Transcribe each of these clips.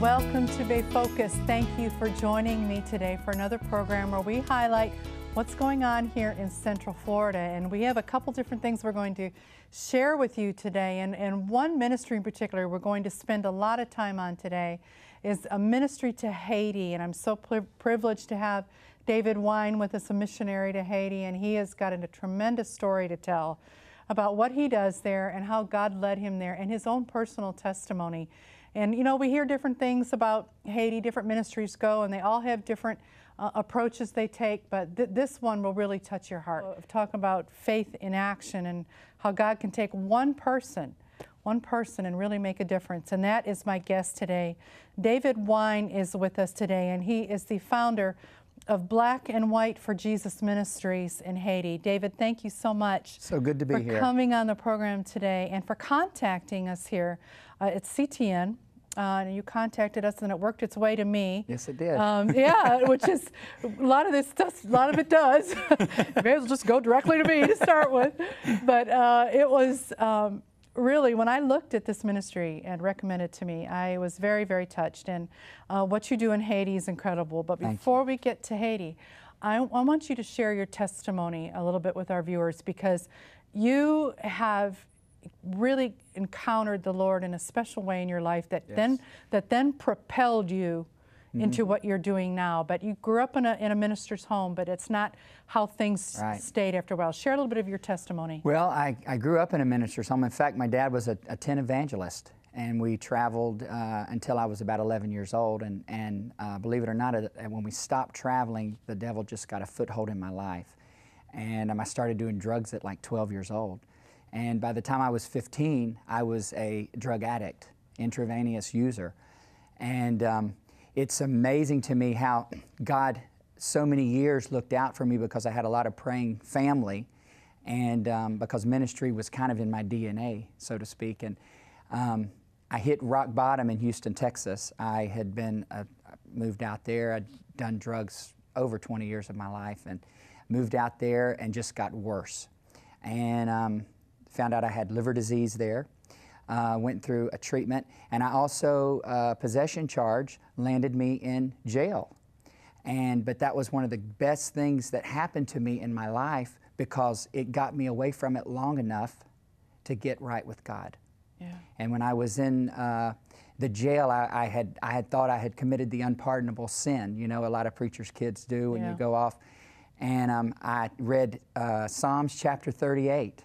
Welcome to Bay Focus. Thank you for joining me today for another program where we highlight what's going on here in Central Florida. And we have a couple different things we're going to share with you today. And one ministry in particular we're going to spend a lot of time on today is a ministry to Haiti. And I'm so privileged to have David Wine with us, a missionary to Haiti. And he has got a tremendous story to tell about what he does there and how God led him there and his own personal testimony. And, you know, we hear different things about Haiti, different ministries go, and they all have different approaches they take, but this one will really touch your heart. Talk about faith in action and how God can take one person and really make a difference. And that is my guest today. David Wine is with us today, and he is the founder of Black and White for Jesus Ministries in Haiti. David, thank you so much. So good to be here. For coming on the program today and for contacting us here at CTN. And you contacted us, and it worked its way to me. Yes, it did. Yeah, which is a lot of this stuff. A lot of it does. You may as well just go directly to me to start with. But it was really, when I looked at this ministry and recommended to me, I was very, very touched. And what you do in Haiti is incredible. But before we get to Haiti, I want you to share your testimony a little bit with our viewers, because you have really encountered the Lord in a special way in your life that then propelled you into what you're doing now. But you grew up in a minister's home, but it's not how things stayed after a while. Share a little bit of your testimony. Well, I grew up in a minister's home. In fact, my dad was a tent evangelist, and we traveled until I was about 11 years old. And believe it or not, when we stopped traveling, the devil just got a foothold in my life. And I started doing drugs at like 12 years old. And by the time I was 15, I was a drug addict, intravenous user. And it's amazing to me how God so many years looked out for me, because I had a lot of praying family, and because ministry was kind of in my DNA, so to speak. And I hit rock bottom in Houston, Texas. I had been moved out there. I'd done drugs over 20 years of my life, and moved out there and just got worse. And found out I had liver disease there, went through a treatment, and I also, possession charge landed me in jail. But that was one of the best things that happened to me in my life, because it got me away from it long enough to get right with God. Yeah. And when I was in the jail, I had thought I had committed the unpardonable sin. You know, a lot of preachers' kids do when you go off. And I read Psalms chapter 38.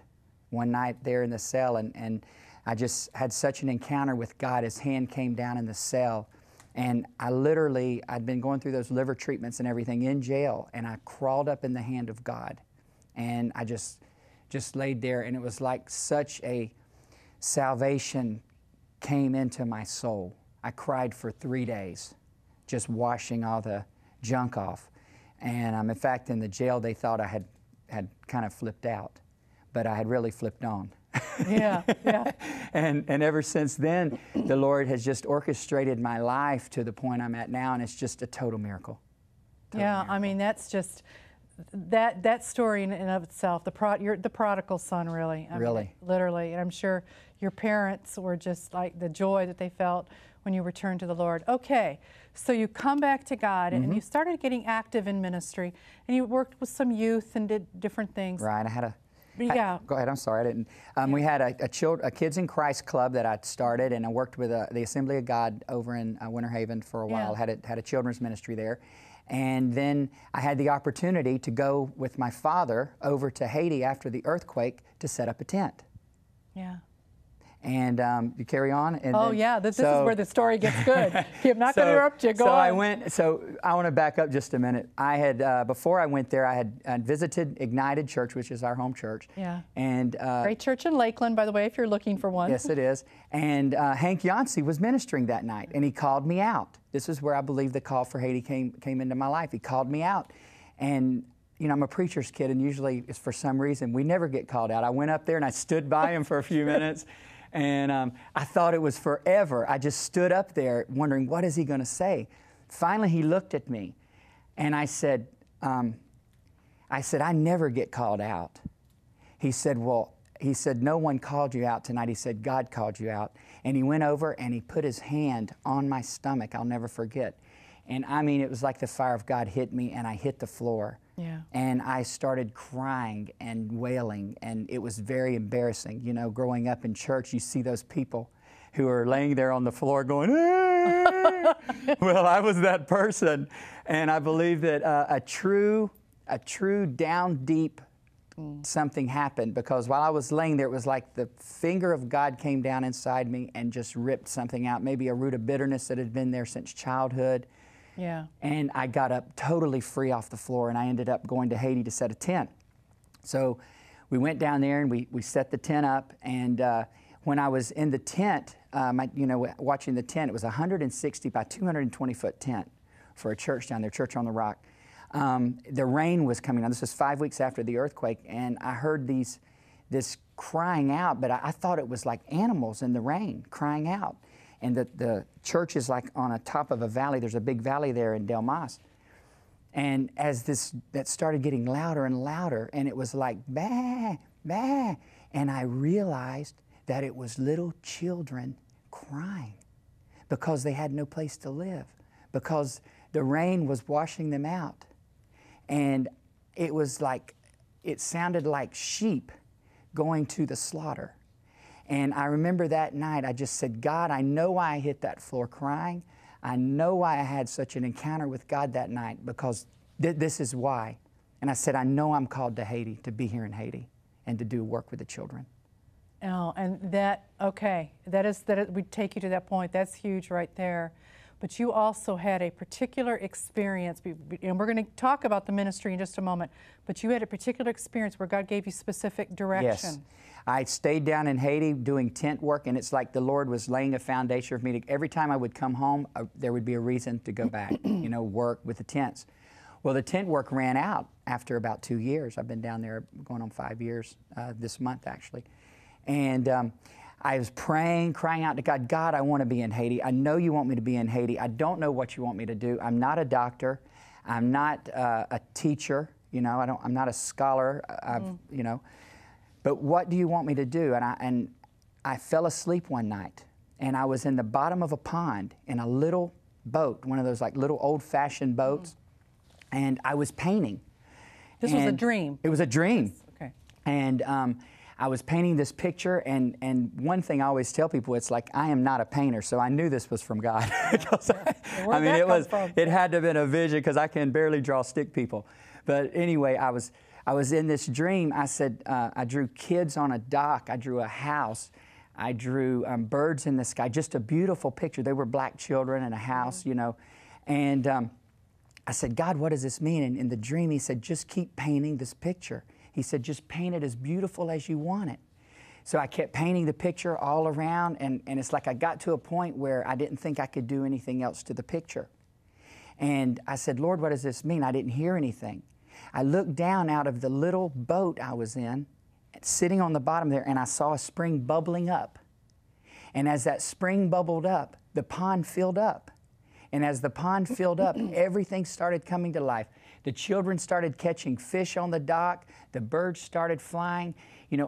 One night there in the cell, and I just had such an encounter with God. His hand came down in the cell, and I'd been going through those liver treatments and everything in jail, and I crawled up in the hand of God, and I just laid there, and it was like such a salvation came into my soul. I cried for 3 days, just washing all the junk off. And in fact, in the jail, they thought I had kind of flipped out. But I had really flipped on. Yeah. And ever since then, the Lord has just orchestrated my life to the point I'm at now, and it's just a total miracle. I mean, that's just, that story in and of itself, you're the prodigal son, really. I mean, literally. And I'm sure your parents were just like the joy that they felt when you returned to the Lord. Okay, so you come back to God, and you started getting active in ministry, and you worked with some youth and did different things. Right, go ahead, I'm sorry, I didn't. We had a Kids in Christ club that I'd started, and I worked with the Assembly of God over in Winter Haven for a while, had a children's ministry there. And then I had the opportunity to go with my father over to Haiti after the earthquake to set up a tent. Yeah. And you carry on. And this is where the story gets good. I'm not going to interrupt you. Go on. So I want to back up just a minute. I had before I went there, I had visited Ignited Church, which is our home church. Yeah. And great church in Lakeland, by the way, if you're looking for one. Yes, it is. And Hank Yancey was ministering that night, and he called me out. This is where I believe the call for Haiti came into my life. He called me out, and you know, I'm a preacher's kid, and usually, it's for some reason, we never get called out. I went up there and I stood by him for a few minutes. And I thought it was forever. I just stood up there wondering, what is he going to say? Finally, he looked at me, and I said, I never get called out. He said, well, he said, no one called you out tonight. He said, God called you out. And he went over and he put his hand on my stomach. I'll never forget. And I mean, it was like the fire of God hit me, and I hit the floor. Yeah. And I started crying and wailing, and it was very embarrassing. You know, growing up in church, you see those people who are laying there on the floor going, "Hey!" Well, I was that person. And I believe that a true down deep something happened, because while I was laying there, it was like the finger of God came down inside me and just ripped something out, maybe a root of bitterness that had been there since childhood. Yeah. And I got up totally free off the floor, and I ended up going to Haiti to set a tent. So we went down there and we set the tent up, and when I was in the tent, watching the tent, it was a 160 by 220 foot tent for a church down there, Church on the Rock. The rain was coming on. This was 5 weeks after the earthquake, and I heard this crying out, but I thought it was like animals in the rain crying out. And the church is like on a top of a valley. There's a big valley there in Del Mas. And as that started getting louder and louder, and it was like, bah, bah, and I realized that it was little children crying because they had no place to live, because the rain was washing them out. And it was like, it sounded like sheep going to the slaughter. And I remember that night, I just said, God, I know why I hit that floor crying. I know why I had such an encounter with God that night, because this is why. And I said, I know I'm called to Haiti, to be here in Haiti, and to do work with the children. Oh, and we take you to that point. That's huge right there. But you also had a particular experience, and we're going to talk about the ministry in just a moment, but you had a particular experience where God gave you specific direction. Yes. I stayed down in Haiti doing tent work, and it's like the Lord was laying a foundation for me. Every time I would come home, there would be a reason to go back, work with the tents. Well, the tent work ran out after about 2 years. I've been down there going on 5 years this month, actually. And I was praying, crying out to God, God, I want to be in Haiti. I know you want me to be in Haiti. I don't know what you want me to do. I'm not a doctor. I'm not a teacher. I'm not a scholar. But what do you want me to do? And I fell asleep one night, and I was in the bottom of a pond in a little boat, one of those like little old-fashioned boats, and I was painting. This was a dream. It was a dream. Yes. Okay. And I was painting this picture, and one thing I always tell people, it's like, I am not a painter, so I knew this was from God. It had to have been a vision, because I can barely draw stick people. But anyway, I was in this dream. I said, I drew kids on a dock. I drew a house. I drew birds in the sky, just a beautiful picture. They were black children in a house, And I said, God, what does this mean? And in the dream, he said, just keep painting this picture. He said, just paint it as beautiful as you want it. So I kept painting the picture all around, and it's like I got to a point where I didn't think I could do anything else to the picture. And I said, Lord, what does this mean? I didn't hear anything. I looked down out of the little boat I was in, sitting on the bottom there, and I saw a spring bubbling up. And as that spring bubbled up, the pond filled up. And as the pond filled up, everything started coming to life. The children started catching fish on the dock. The birds started flying.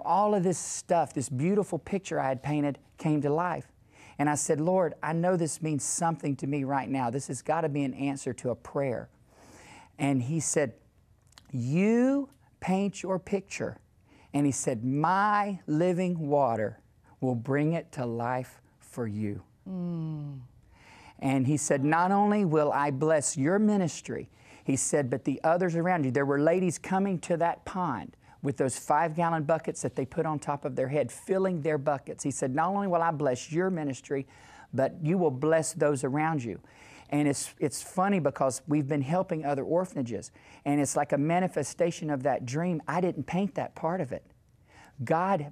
All of this stuff, this beautiful picture I had painted, came to life. And I said, Lord, I know this means something to me right now. This has got to be an answer to a prayer. And he said, you paint your picture. And he said, my living water will bring it to life for you. And he said, not only will I bless your ministry, he said, but the others around you. There were ladies coming to that pond with those 5-gallon buckets that they put on top of their head, filling their buckets. He said, not only will I bless your ministry, but you will bless those around you. And it's funny, because we've been helping other orphanages, and it's like a manifestation of that dream. I didn't paint that part of it. God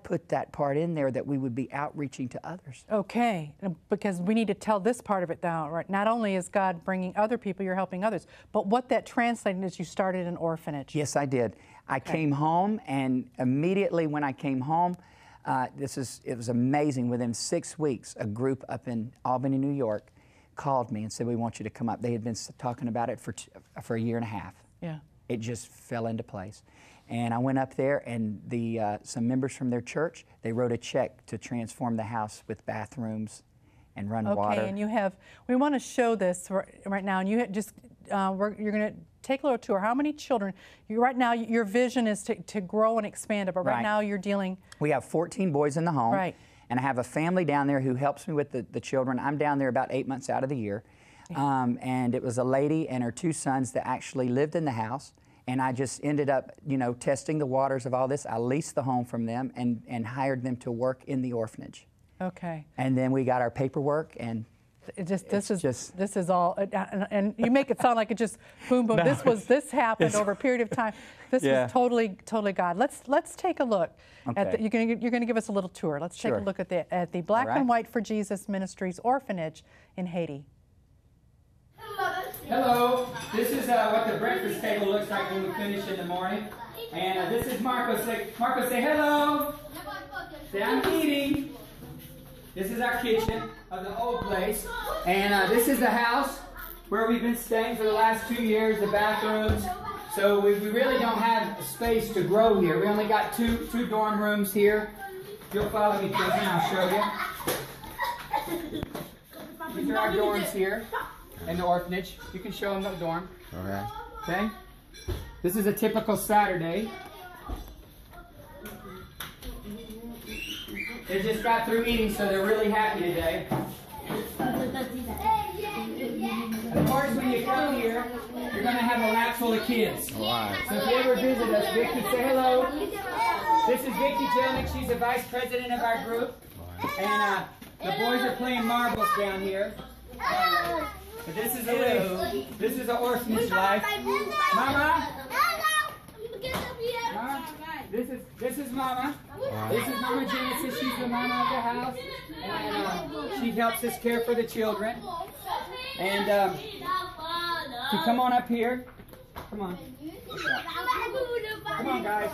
put that part in there, that we would be outreaching to others. Okay, because we need to tell this part of it now, right? Not only is God bringing other people, you're helping others, but what that translated is you started an orphanage. Yes, I did. I came home, and immediately when I came home, it was amazing. Within 6 weeks, a group up in Albany, New York, called me and said, we want you to come up. They had been talking about it for a year and a half. Yeah. It just fell into place. And I went up there, and some members from their church, they wrote a check to transform the house with bathrooms and run water. Okay, and you have, we want to show this right now, and you just, you're going to take a little tour. How many children? Right now, your vision is to grow and expand it, but right now you're dealing. We have 14 boys in the home. Right. And I have a family down there who helps me with the children. I'm down there about 8 months out of the year. And it was a lady and her 2 sons that actually lived in the house. And I just ended up, you know, testing the waters of all this. I leased the home from them and hired them to work in the orphanage. Okay. And then we got our paperwork, and this is all, and you make it sound like it just boom boom. No, this happened over a period of time. This was totally God. Let's take a look at you're going to give us a little tour. Let's take a look at the Black and White for Jesus Ministries Orphanage in Haiti. Hello. This is what the breakfast table looks like when we finish in the morning. And this is Marco. Marco, say hello. Say I'm eating. This is our kitchen of the old place. And this is the house where we've been staying for the last 2 years, the bathrooms. So we really don't have space to grow here. We only got two dorm rooms here. If you'll follow me, Children, I'll show you. These are our dorms here in the orphanage. You can show them the dorm. Okay. Okay? This is a typical Saturday. They just got through eating, so they're really happy today. Of course, when you come here, you're going to have a lap full of kids. Wow. So if you ever visit us, Vicky, say hello. This is Vicky Jelnick. She's the vice president of our group. And the boys are playing marbles down here. But this is an orphanage life. Mama? This is Mama. This is Mama Genesis. She's the mama of the house. And she helps us care for the children. And you come on up here. Come on. Come on, guys.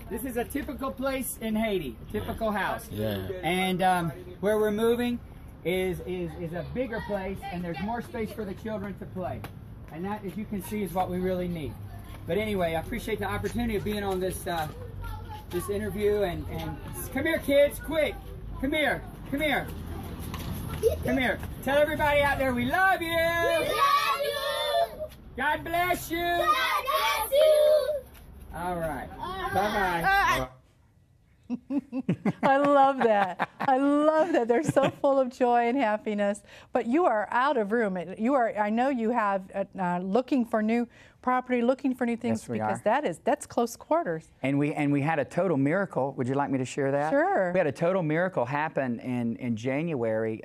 This is a typical place in Haiti, typical house. Yeah. And where we're moving is a bigger place, and there's more space for the children to play. And that, as you can see, is what we really need. But anyway, I appreciate the opportunity of being on this this interview. And come here, kids, quick. Come here, come here. Come here. Tell everybody out there we love you. We love you. God bless you. God bless you. All right. Bye-bye. I love that. I love that. They're so full of joy and happiness. But you are out of room. You are. I know you have looking for new property, looking for new things, because that's close quarters. And we had a total miracle. Would you like me to share that? Sure. We had a total miracle happen in January.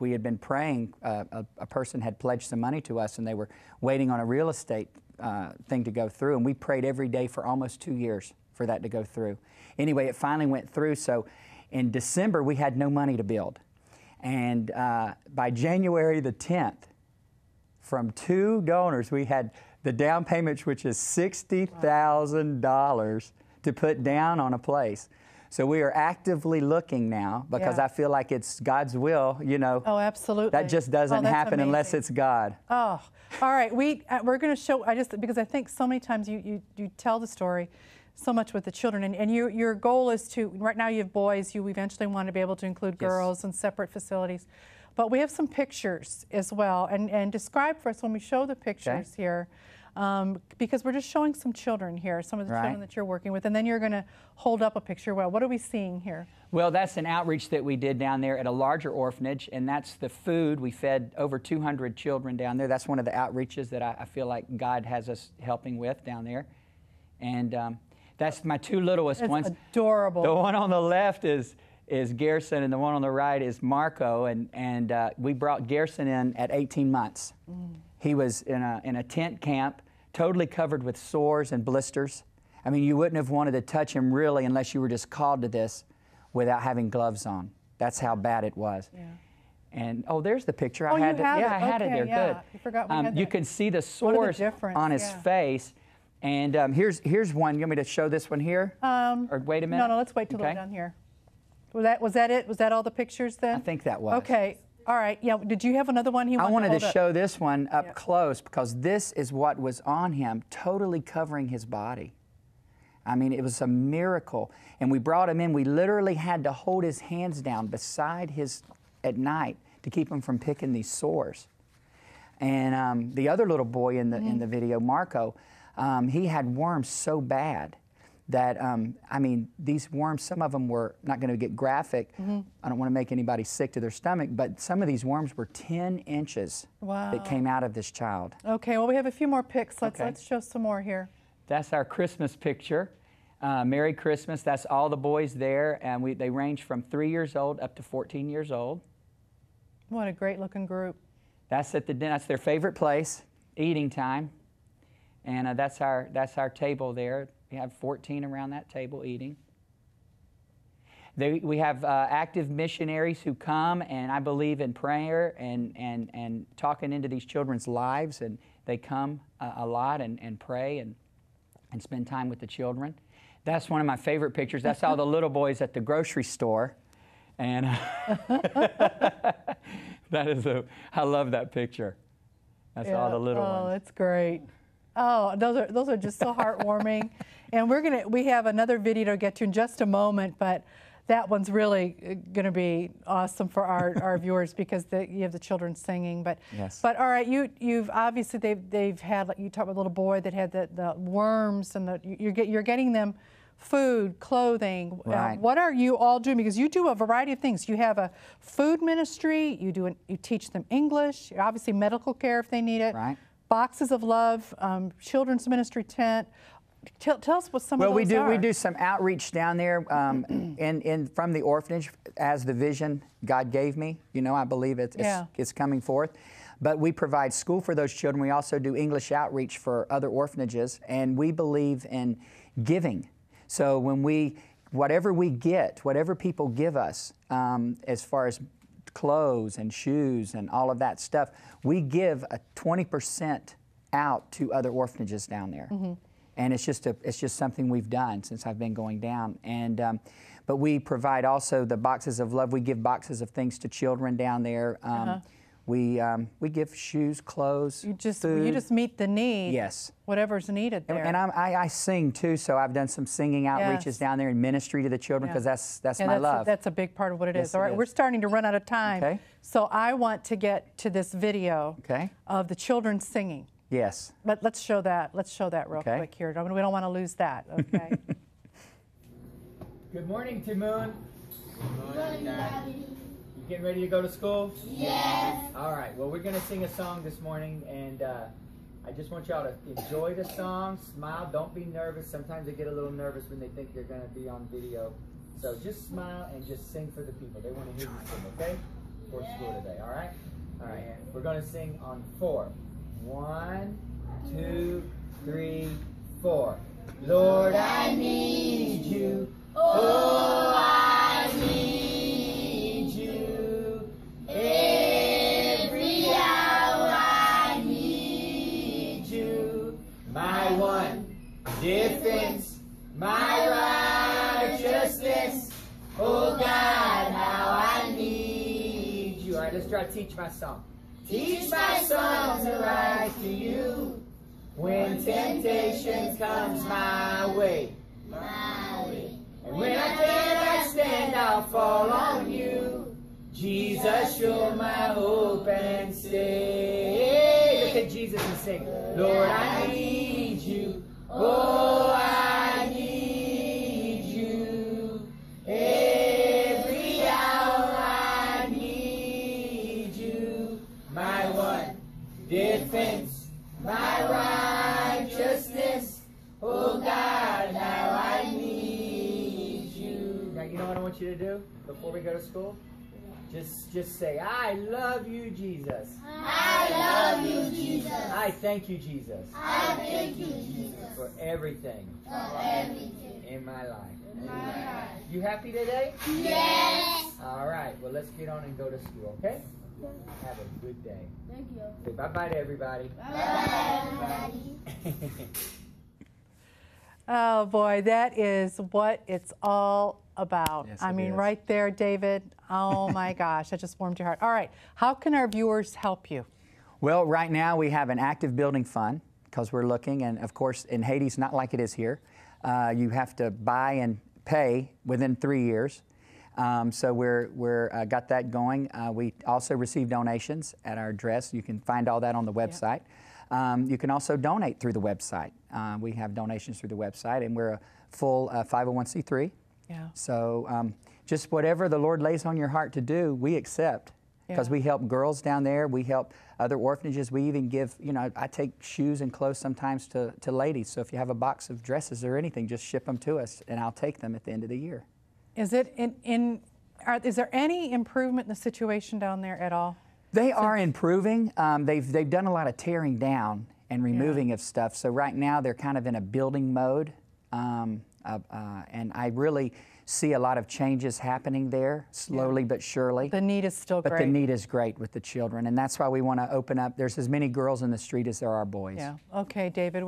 We had been praying. A person had pledged some money to us, and they were waiting on a real estate thing to go through. And we prayed every day for almost 2 years for that to go through. Anyway, it finally went through. So in December, we had no money to build. And by January the 10th, from 2 donors, we had the down payment, which is $60,000 to put down on a place. So we are actively looking now, because I feel like it's God's will, you know. Oh, absolutely. That just doesn't happen unless it's God. Oh, all right. We're going to show, because I think so many times you tell the story so much with the children, and your goal is to, right now you have boys, you eventually want to be able to include girls in separate facilities. But we have some pictures as well, and describe for us when we show the pictures here, because we're just showing some children here, some of the children that you're working with, and then you're going to hold up a picture. Well, what are we seeing here? Well, that's an outreach that we did down there at a larger orphanage, and that's the food. We fed over 200 children down there. That's one of the outreaches that I feel like God has us helping with down there. And that's my 2 littlest ones. Adorable. The one on the left is Garrison, and the one on the right is Marco, and we brought Garrison in at 18 months. He was in a tent camp, totally covered with sores and blisters. I mean, you wouldn't have wanted to touch him really unless you were just called to this without having gloves on. That's how bad it was. Yeah. And there's the picture. Oh, I had you have it. I had it there. Good. You forgot we had you can see the sores on his face. And here's one. You want me to show this one here? Or wait a minute? No, let's wait till they're down here. Was that it? Was that all the pictures then? I think that was. Okay. All right. Yeah. Did you have another one I wanted to show this one up close because this is what was on him, totally covering his body. I mean, it was a miracle. And we brought him in. We literally had to hold his hands down beside his at night to keep him from picking these sores. And the other little boy in the video, Marco, he had worms so bad that, I mean, these worms, some of them were not going to get graphic. I don't want to make anybody sick to their stomach, but some of these worms were 10 inches that came out of this child. Okay, well, we have a few more pics. Let's show some more here. That's our Christmas picture. Merry Christmas. That's all the boys there, and they range from 3 years old up to 14 years old. What a great looking group. That's their favorite place, eating time. And that's our table there. We have 14 around that table eating. We have active missionaries who come, and I believe in prayer and talking into these children's lives, and they come a lot and pray and spend time with the children. That's one of my favorite pictures. That's all the little boys at the grocery store. And I love that picture. That's all the little ones. Oh, that's great. Oh, those are just so heartwarming. And we have another video to get to in just a moment, but that one's really going to be awesome for our viewers because you have the children singing. But yes. But all right, you've obviously they've had, like you talked about a little boy that had the worms, and you're getting them food, clothing. Right. What are you all doing? Because you do a variety of things. You have a food ministry. You teach them English. Obviously medical care if they need it. Right. Boxes of Love, children's ministry tent. Tell us what some of those are. Well, we do some outreach down there from the orphanage as the vision God gave me. You know, I believe it's coming forth. But we provide school for those children. We also do English outreach for other orphanages, and we believe in giving. So whatever we get, whatever people give us, as far as clothes and shoes and all of that stuff, we give a 20% out to other orphanages down there. And it's just something we've done since I've been going down. And but we provide also the Boxes of Love. We give boxes of things to children down there. We give shoes, clothes, food. You just meet the need. Yes. Whatever's needed there. And I sing too, so I've done some singing outreaches down there in ministry to the children because that's my love. That's a big part of what it is. All right, we're starting to run out of time. Okay. So I want to get to this video of the children singing. Yes. But let's show that. Let's show that real quick here. We don't want to lose that. Okay. Good morning, Timoon. Good morning, Daddy. You getting ready to go to school? Yes. All right. Well, we're going to sing a song this morning, and I just want y'all to enjoy the song, smile, don't be nervous. Sometimes they get a little nervous when they think they're going to be on video. So just smile and just sing for the people. They want to hear you sing, okay? For school today, all right? All right. We're going to sing on 4. 1, 2, 3, 4. Lord, I need you. Oh, I need you. Every hour I need you. My one defense, my righteousness. Oh God, how I need you. All right, let's try to teach my song. Teach my song to rise to you when temptation comes my way. And when I cannot stand, I'll fall on you. Jesus, you're my hope and stay. Look at Jesus and sing. Lord, I need you. Oh, I need you. Every hour I need you. My one defense, my righteousness. Oh God, how I need you. Now you know what I want you to do before we go to school? Just say, I love you, Jesus. I love you, Jesus. I thank you, Jesus. I thank you, Jesus. For everything. For everything. In my life. In my life. You happy today? Yes. All right. Well, let's get on and go to school, okay? Have a good day. Thank you. Say bye-bye to everybody. Bye-bye, everybody. Oh boy, that is what it's all about. Yes, I it mean, is. right there, David. Oh my gosh, that just warmed your heart. All right, how can our viewers help you? Well, right now we have an active building fund because we're looking, and of course in Haiti it's not like it is here. You have to buy and pay within 3 years. So we're got that going. We also receive donations at our address. You can find all that on the website. You can also donate through the website. We have donations through the website, and we're a full 501c3. Yeah. So just whatever the Lord lays on your heart to do, we accept. Because we help girls down there, we help other orphanages. We even give, you know, I take shoes and clothes sometimes to ladies. So if you have a box of dresses or anything, just ship them to us, and I'll take them at the end of the year. Is it is there any improvement in the situation down there at all? They are improving. They've done a lot of tearing down and removing of stuff. So right now they're kind of in a building mode, and I really see a lot of changes happening there, slowly but surely. The need is still great. But the need is great with the children, and that's why we want to open up. There's as many girls in the street as there are boys. Yeah. Okay, David,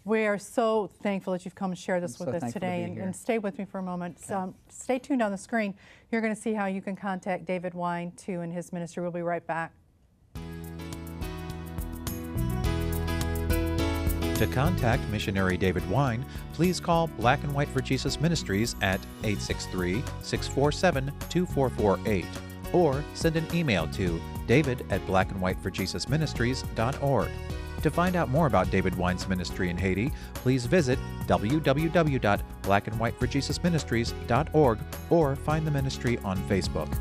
we are so thankful that you've come and shared this with us thankful to today. be here. And stay with me for a moment. So, stay tuned on the screen. You're going to see how you can contact David Wine, too, and his ministry. We'll be right back. To contact missionary David Wine, please call Black and White for Jesus Ministries at 863-647-2448 or send an email to david@blackandwhiteforjesusministries.org. To find out more about David Wine's ministry in Haiti, please visit www.blackandwhiteforjesusministries.org or find the ministry on Facebook.